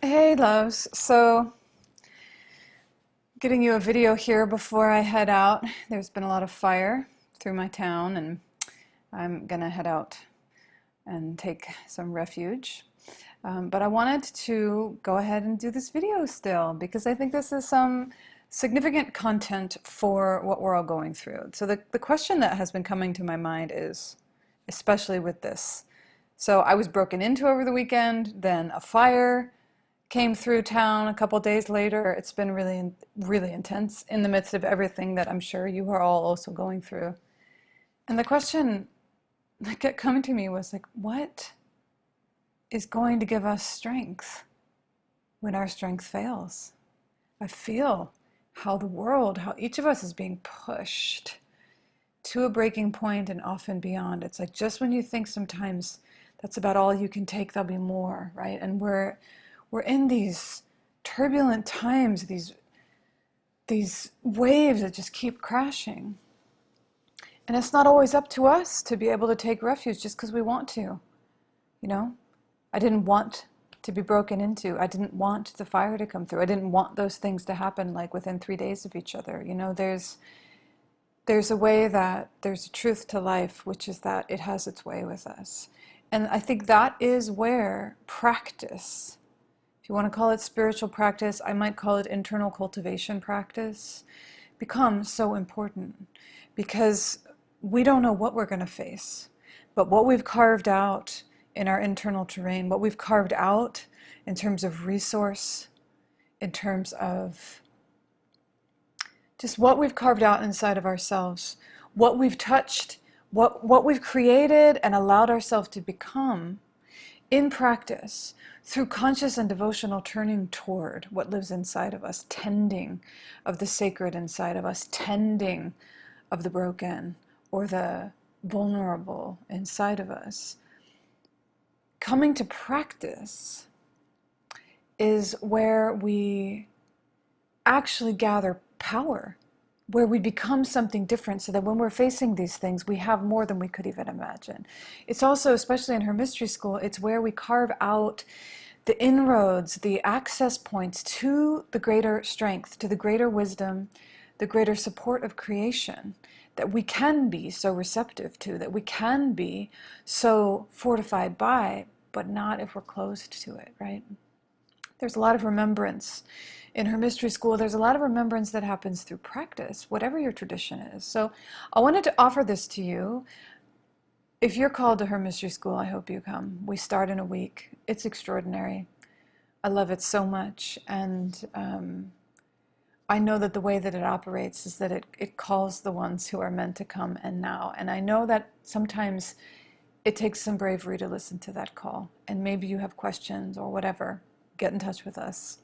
Hey loves, so getting you a video here before I head out. There's been a lot of fire through my town and I'm gonna head out and take some refuge. But I wanted to go ahead and do this video still because I think this is some significant content for what we're all going through. So the question that has been coming to my mind is, especially with this. So I was broken into over the weekend, then a fire came through town a couple days later. It's been really, really intense in the midst of everything that I'm sure you are all also going through. And the question that kept coming to me was like, what is going to give us strength when our strength fails? I feel how the world, how each of us is being pushed to a breaking point and often beyond. It's like just when you think sometimes that's about all you can take, there'll be more, right? And we're in these turbulent times, these waves that just keep crashing. And it's not always up to us to be able to take refuge just because we want to, you know? I didn't want to be broken into. I didn't want the fire to come through. I didn't want those things to happen like within 3 days of each other. You know, there's a way that there's a truth to life, which is that it has its way with us. And I think that is where practice, if you want to call it spiritual practice, I might call it internal cultivation practice, becomes so important because we don't know what we're going to face. But what we've carved out in our internal terrain, what we've carved out in terms of resource, in terms of just what we've carved out inside of ourselves, what we've touched, what we've created and allowed ourselves to become in practice through conscious and devotional turning toward what lives inside of us, tending of the sacred inside of us, tending of the broken or the vulnerable inside of us. Coming to practice is where we actually gather power, where we become something different so that when we're facing these things, we have more than we could even imagine. It's also, especially in her mystery school, it's where we carve out the inroads, the access points to the greater strength, to the greater wisdom, the greater support of creation that we can be so receptive to, that we can be so fortified by, but not if we're closed to it, right? There's a lot of remembrance in her mystery school. There's a lot of remembrance that happens through practice, whatever your tradition is. So I wanted to offer this to you. If you're called to her mystery school, I hope you come. We start in a week. It's extraordinary. I love it so much. And I know that the way that it operates is that it calls the ones who are meant to come and now. And I know that sometimes it takes some bravery to listen to that call. And maybe you have questions or whatever. Get in touch with us.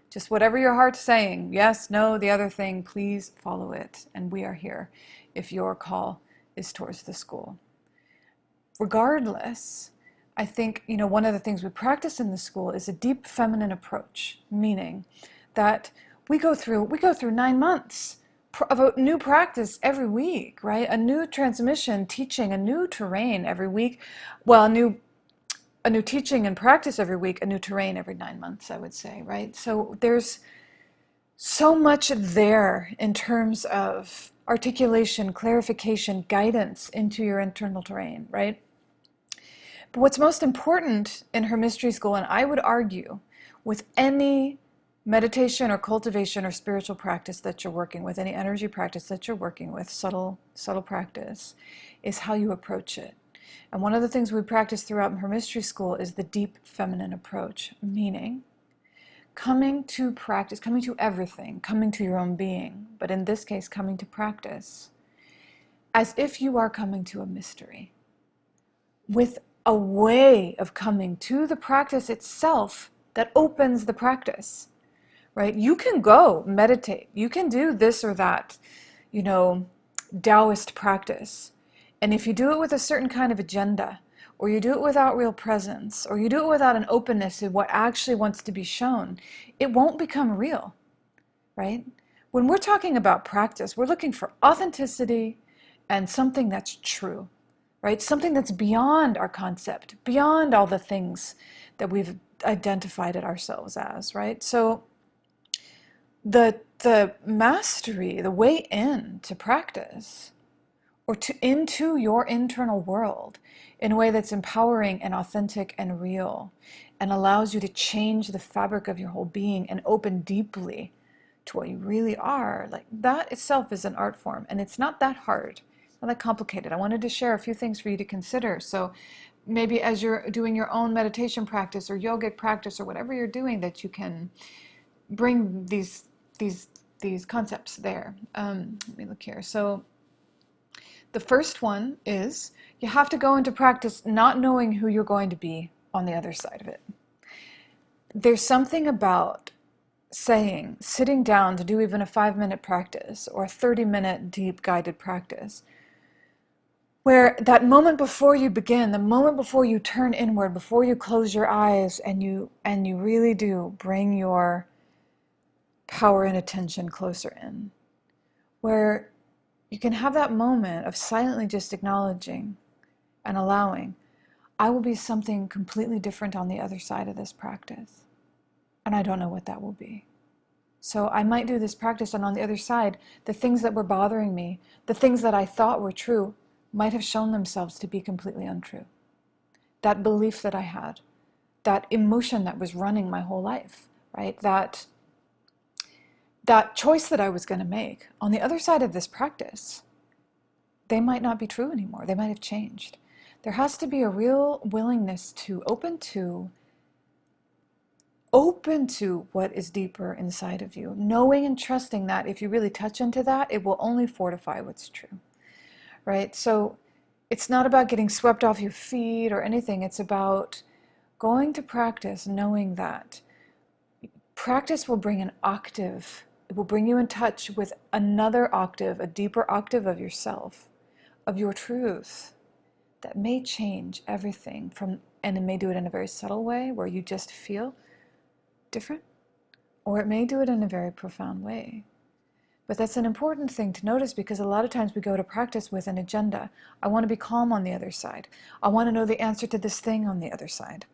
Just whatever your heart's saying, yes, no, the other thing, please follow it. And we are here if your call is towards the school. Regardless, I think, one of the things we practice in the school is a deep feminine approach, meaning that we go through 9 months of a new practice every week, right? A new transmission, teaching, a new terrain every week. Well, a new teaching and practice every week, a new terrain every 9 months, I would say, right? So there's so much there in terms of articulation, clarification, guidance into your internal terrain, right? But what's most important in her mystery school, and I would argue with any meditation or cultivation or spiritual practice that you're working with, any energy practice that you're working with, subtle practice, is how you approach it. And one of the things we practice throughout her mystery school is the deep feminine approach, meaning coming to practice, coming to everything, coming to your own being, but in this case, coming to practice, as if you are coming to a mystery, with a way of coming to the practice itself that opens the practice, right? You can go meditate, you can do this or that, Taoist practice. And if you do it with a certain kind of agenda, or you do it without real presence, or you do it without an openness to what actually wants to be shown, it won't become real, right? When we're talking about practice, we're looking for authenticity and something that's true, right? Something that's beyond our concept, beyond all the things that we've identified it ourselves as, right? So the mastery, the way in to practice, or into your internal world in a way that's empowering and authentic and real, and allows you to change the fabric of your whole being and open deeply to what you really are, like that itself is an art form, and it's not that hard, not that complicated. I wanted to share a few things for you to consider. So maybe as you're doing your own meditation practice or yogic practice or whatever you're doing, that you can bring these concepts there. Let me look here. So the first one is you have to go into practice not knowing who you're going to be on the other side of it. There's something about sitting down to do even a 5-minute practice or a 30-minute deep guided practice, where that moment before you begin, the moment before you turn inward, before you close your eyes and you really do bring your power and attention closer in, where you can have that moment of silently just acknowledging and allowing, I will be something completely different on the other side of this practice. And I don't know what that will be. So I might do this practice, and on the other side, the things that were bothering me, the things that I thought were true, might have shown themselves to be completely untrue. That belief that I had, that emotion that was running my whole life, right? That choice that I was going to make, on the other side of this practice, they might not be true anymore. They might have changed. There has to be a real willingness to open to what is deeper inside of you, knowing and trusting that if you really touch into that, it will only fortify what's true, right? So it's not about getting swept off your feet or anything. It's about going to practice, knowing that practice will bring an octave. It will bring you in touch with another octave, a deeper octave of yourself, of your truth, that may change everything and it may do it in a very subtle way where you just feel different, or it may do it in a very profound way. But that's an important thing to notice, because a lot of times we go to practice with an agenda. I want to be calm on the other side. I want to know the answer to this thing on the other side,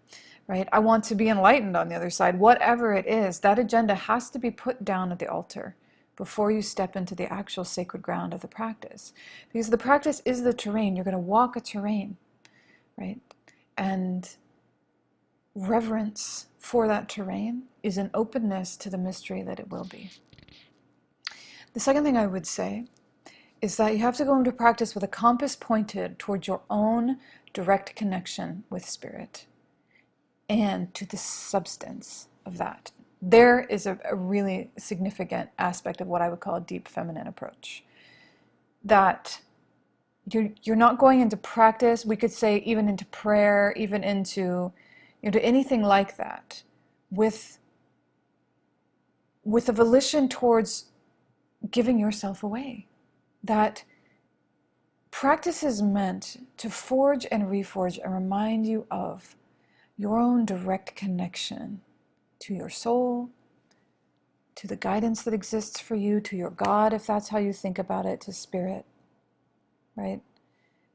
right? I want to be enlightened on the other side. Whatever it is, that agenda has to be put down at the altar before you step into the actual sacred ground of the practice. Because the practice is the terrain. You're going to walk a terrain, right? And reverence for that terrain is an openness to the mystery that it will be. The second thing I would say is that you have to go into practice with a compass pointed towards your own direct connection with spirit and to the substance of that. There is a really significant aspect of what I would call a deep feminine approach. That you're not going into practice, we could say even into prayer, even into anything like that, with a volition towards giving yourself away. That practice is meant to forge and reforge and remind you of your own direct connection to your soul, to the guidance that exists for you, to your God, if that's how you think about it, to spirit, right?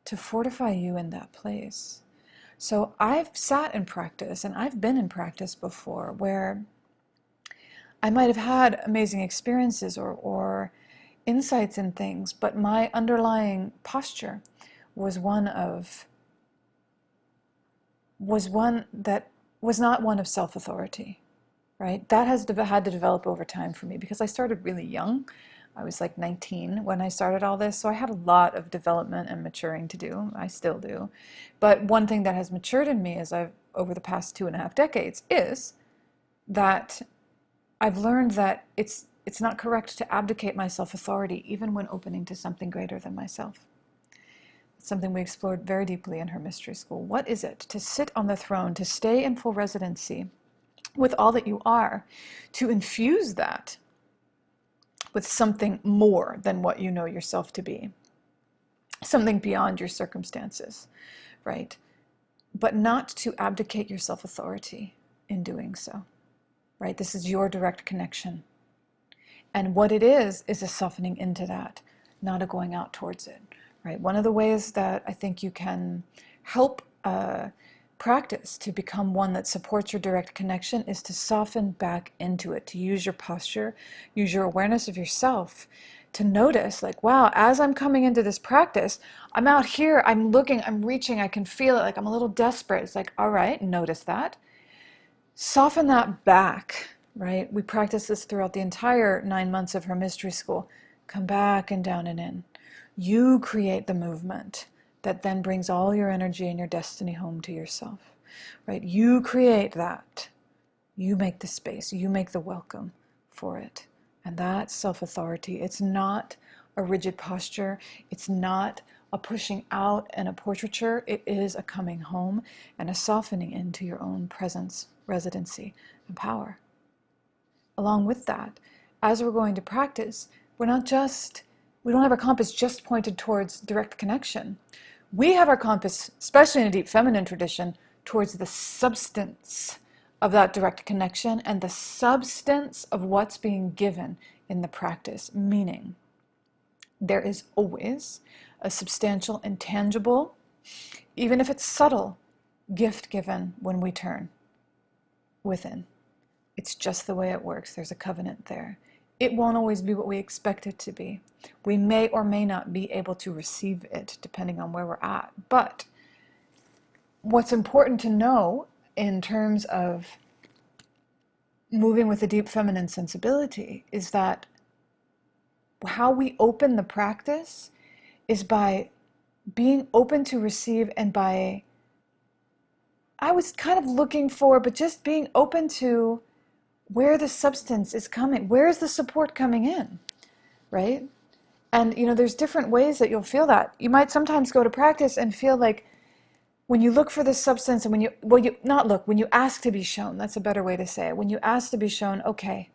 To fortify you in that place. So I've sat in practice, and I've been in practice before, where I might have had amazing experiences or insights in things, but my underlying posture was one that was not one of self-authority, right? That had to develop over time for me, because I started really young. I was like 19 when I started all this, so I had a lot of development and maturing to do. I still do. But one thing that has matured in me over the past 2.5 decades is that I've learned that it's not correct to abdicate my self-authority, even when opening to something greater than myself. It's something we explored very deeply in her mystery school. What is it to sit on the throne, to stay in full residency with all that you are, to infuse that with something more than what you know yourself to be, something beyond your circumstances, right? But not to abdicate your self-authority in doing so, right? This is your direct connection. And what it is a softening into that, not a going out towards it, right? One of the ways that I think you can help practice to become one that supports your direct connection is to soften back into it, to use your posture, use your awareness of yourself to notice, like, wow, as I'm coming into this practice, I'm out here, I'm looking, I'm reaching, I can feel it, like I'm a little desperate. It's like, all right, notice that. Soften that back, right? We practice this throughout the entire 9 months of her mystery school. Come back and down and in. You create the movement that then brings all your energy and your destiny home to yourself, right? You create that. You make the space. You make the welcome for it. And that's self-authority. It's not a rigid posture. It's not a pushing out and a portraiture. It is a coming home and a softening into your own presence, residency, and power. Along with that, as we're going to practice, we don't have our compass just pointed towards direct connection. We have our compass, especially in a deep feminine tradition, towards the substance of that direct connection and the substance of what's being given in the practice. Meaning, there is always a substantial and tangible, even if it's subtle, gift given when we turn within. It's just the way it works. There's a covenant there. It won't always be what we expect it to be. We may or may not be able to receive it depending on where we're at. But what's important to know in terms of moving with a deep feminine sensibility is that how we open the practice is by being open to receive, and by, I was kind of looking for, but just being open to where the substance is coming, where is the support coming in, right? And there's different ways that you'll feel that. You might sometimes go to practice and feel like when you look for the substance, and when you ask to be shown, that's a better way to say it. When you ask to be shown, okay,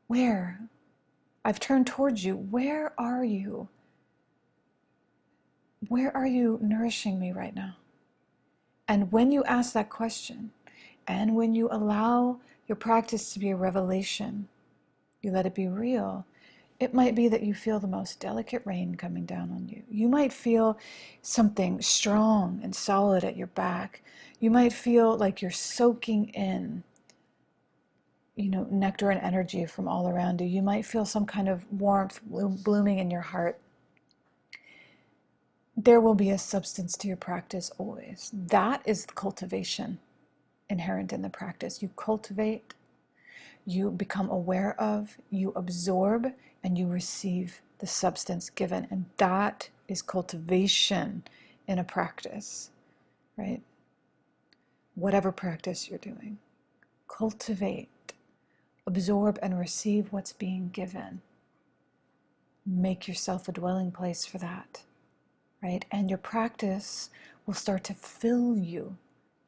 where? I've turned towards you. Where are you? Where are you nourishing me right now? And when you ask that question, and when you allow your practice to be a revelation, you let it be real, it might be that you feel the most delicate rain coming down on you. You might feel something strong and solid at your back. You might feel like you're soaking in, nectar and energy from all around you. You might feel some kind of warmth blooming in your heart. There will be a substance to your practice always. That is cultivation inherent in the practice. You cultivate, you become aware of, you absorb, and you receive the substance given. And that is cultivation in a practice, right? Whatever practice you're doing, cultivate, absorb, and receive what's being given. Make yourself a dwelling place for that, right? And your practice will start to fill you.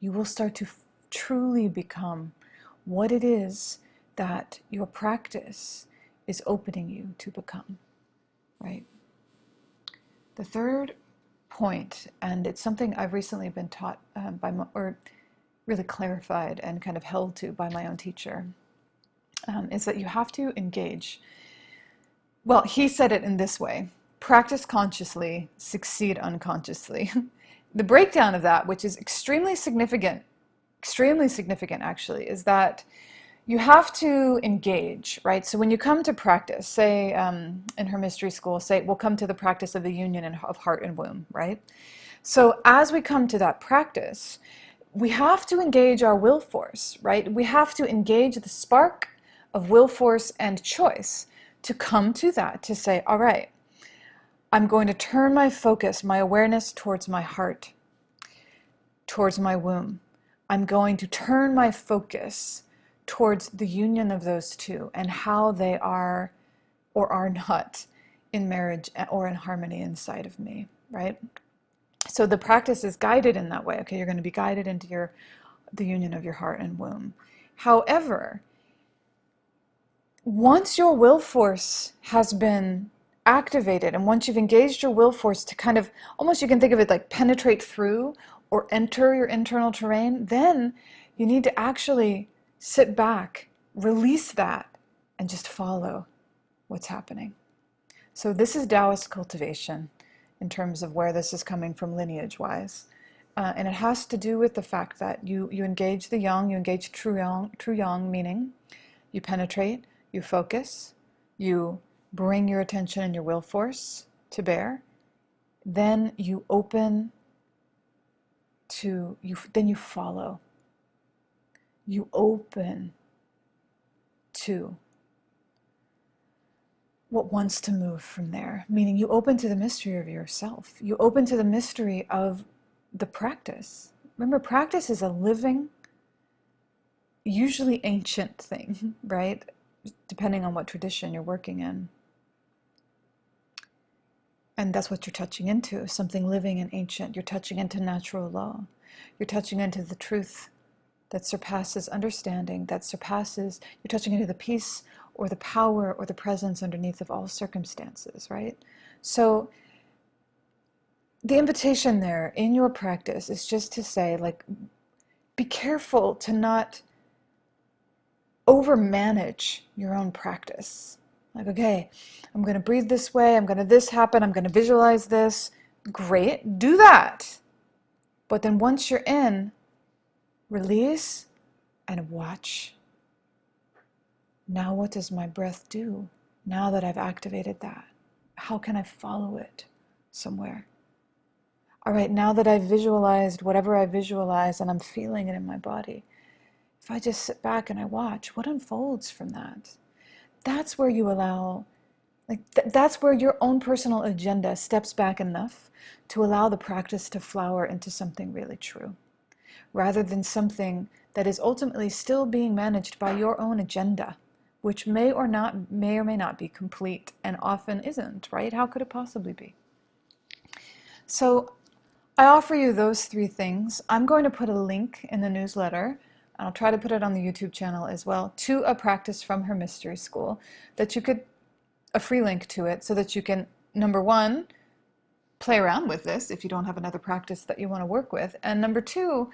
You will start to truly become what it is that your practice is opening you to become, right? The third point, and it's something I've recently been taught or really clarified and kind of held to by my own teacher, is that you have to engage. Well, he said it in this way: practice consciously, succeed unconsciously. The breakdown of that, which is extremely significant actually, is that you have to engage, right? So when you come to practice, say in her mystery school, say we'll come to the practice of the union of heart and womb, right? So as we come to that practice, we have to engage our will force, right? We have to engage the spark of will force and choice to come to that, to say, all right, I'm going to turn my focus, my awareness towards my heart, towards my womb. I'm going to turn my focus towards the union of those two and how they are or are not in marriage or in harmony inside of me, right? So the practice is guided in that way. Okay, you're going to be guided into the union of your heart and womb. However, once your will force has been activated, and once you've engaged your will force to kind of, almost you can think of it like penetrate through or enter your internal terrain, then you need to actually sit back, release that, and just follow what's happening. So this is Taoist cultivation in terms of where this is coming from lineage-wise. And it has to do with the fact that you engage the yang, you engage true yang, meaning you penetrate, you focus, you bring your attention and your will force to bear. Then you open to, then you follow. You open to what wants to move from there, meaning you open to the mystery of yourself. You open to the mystery of the practice. Remember, practice is a living, usually ancient thing, right? Depending on what tradition you're working in. And that's what you're touching into, something living and ancient. You're touching into natural law. You're touching into the truth that surpasses understanding, you're touching into the peace or the power or the presence underneath of all circumstances, right? So the invitation there in your practice is just to say, like, be careful to not overmanage your own practice. Like, okay, I'm going to breathe this way, I'm going to this happen, I'm going to visualize this. Great, do that. But then once you're in, release and watch. Now what does my breath do? Now that I've activated that, how can I follow it somewhere? All right, now that I've visualized whatever I visualize and I'm feeling it in my body, if I just sit back and I watch, what unfolds from that? That's where you allow, that's where your own personal agenda steps back enough to allow the practice to flower into something really true, rather than something that is ultimately still being managed by your own agenda, which may or may not be complete, and often isn't, right? How could it possibly be? So I offer you those three things. I'm going to put a link in the newsletter, and I'll try to put it on the YouTube channel as well, to a practice from her mystery school, that you could, a free link to it, so that you can, number one, play around with this if you don't have another practice that you want to work with, and number two,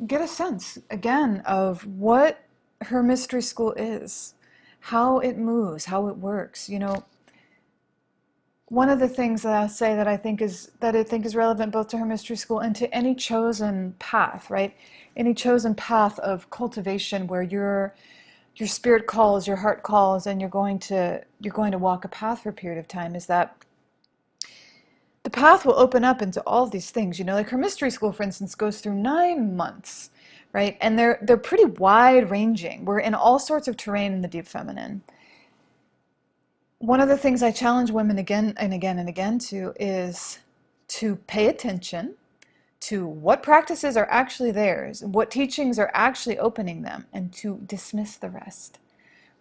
get a sense, again, of what her mystery school is, how it moves, how it works. You know, one of the things that I'll say that I think is relevant both to her mystery school and to any chosen path, right? Any chosen path of cultivation where your spirit calls, your heart calls, and you're going to walk a path for a period of time, is that the path will open up into all of these things. You know, like her mystery school, for instance, goes through 9 months, right? And they're pretty wide ranging. We're in all sorts of terrain in the deep feminine. One of the things I challenge women again and again and again to is to pay attention to what practices are actually theirs, what teachings are actually opening them, and to dismiss the rest.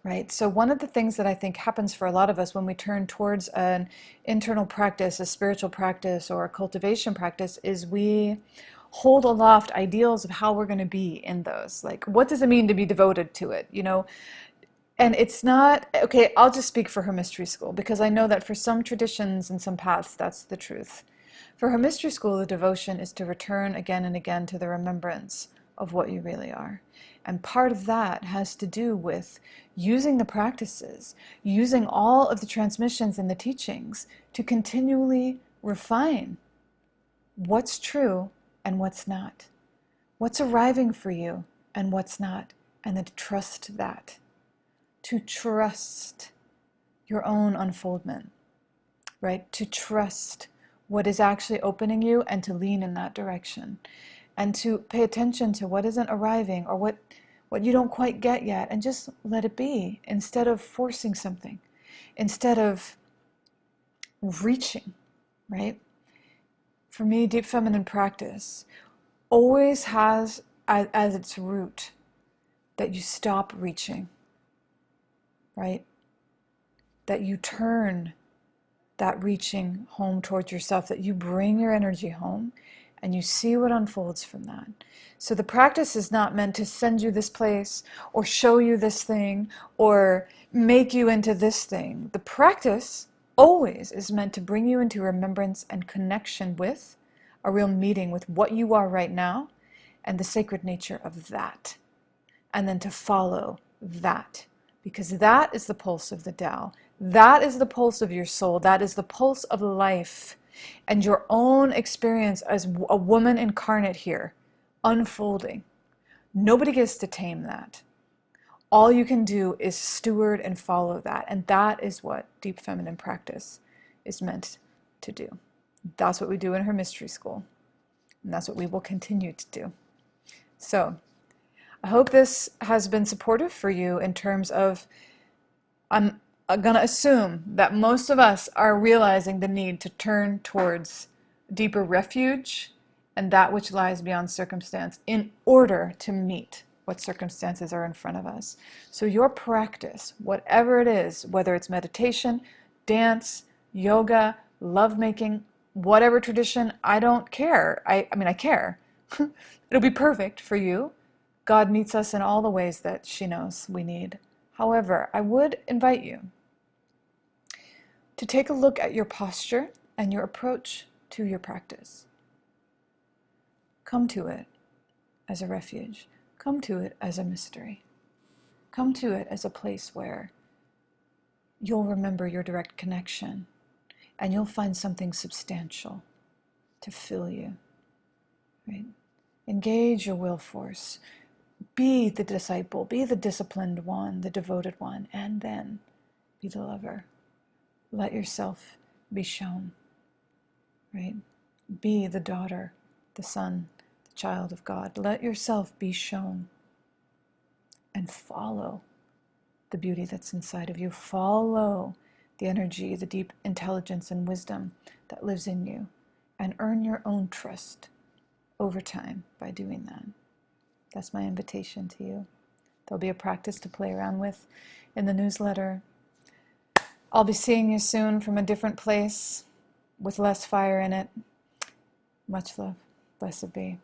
Right? So one of the things that I think happens for a lot of us when we turn towards an internal practice, a spiritual practice, or a cultivation practice, is we hold aloft ideals of how we're going to be in those. Like, what does it mean to be devoted to it? You know, and it's not, okay, I'll just speak for her mystery school, because I know that for some traditions and some paths, that's the truth. For her mystery school, the devotion is to return again and again to the remembrance of what you really are. And part of that has to do with using the practices, using all of the transmissions and the teachings to continually refine what's true and what's not, what's arriving for you and what's not, and then to trust that, to trust your own unfoldment, right? To trust what is actually opening you and to lean in that direction, and to pay attention to what isn't arriving or what you don't quite get yet, and just let it be, instead of forcing something, instead of reaching, right? For me, deep feminine practice always has as its root that you stop reaching, right? That you turn that reaching home towards yourself, that you bring your energy home and you see what unfolds from that. So the practice is not meant to send you this place or show you this thing or make you into this thing. The practice always is meant to bring you into remembrance and connection with a real meeting with what you are right now and the sacred nature of that. And then to follow that, because that is the pulse of the Tao. That is the pulse of your soul. That is the pulse of life. and your own experience as a woman incarnate here unfolding. Nobody gets to tame that. All you can do is steward and follow that. And that is what deep feminine practice is meant to do. That's what we do in her mystery school. And that's what we will continue to do. So I hope this has been supportive for you in terms of, I'm going to assume that most of us are realizing the need to turn towards deeper refuge and that which lies beyond circumstance in order to meet what circumstances are in front of us. So your practice, whatever it is, whether it's meditation, dance, yoga, lovemaking, whatever tradition, I don't care. I mean, I care. It'll be perfect for you. God meets us in all the ways that she knows we need. However, I would invite you to take a look at your posture and your approach to your practice. Come to it as a refuge. Come to it as a mystery. Come to it as a place where you'll remember your direct connection and you'll find something substantial to fill you. Right? Engage your will force. Be the disciple, be the disciplined one, the devoted one, and then be the lover. Let yourself be shown, right? Be the daughter, the son, the child of God. Let yourself be shown and follow the beauty that's inside of you. Follow the energy, the deep intelligence and wisdom that lives in you, and earn your own trust over time by doing that. That's my invitation to you. There'll be a practice to play around with in the newsletter. I'll be seeing you soon from a different place with less fire in it. Much love. Blessed be.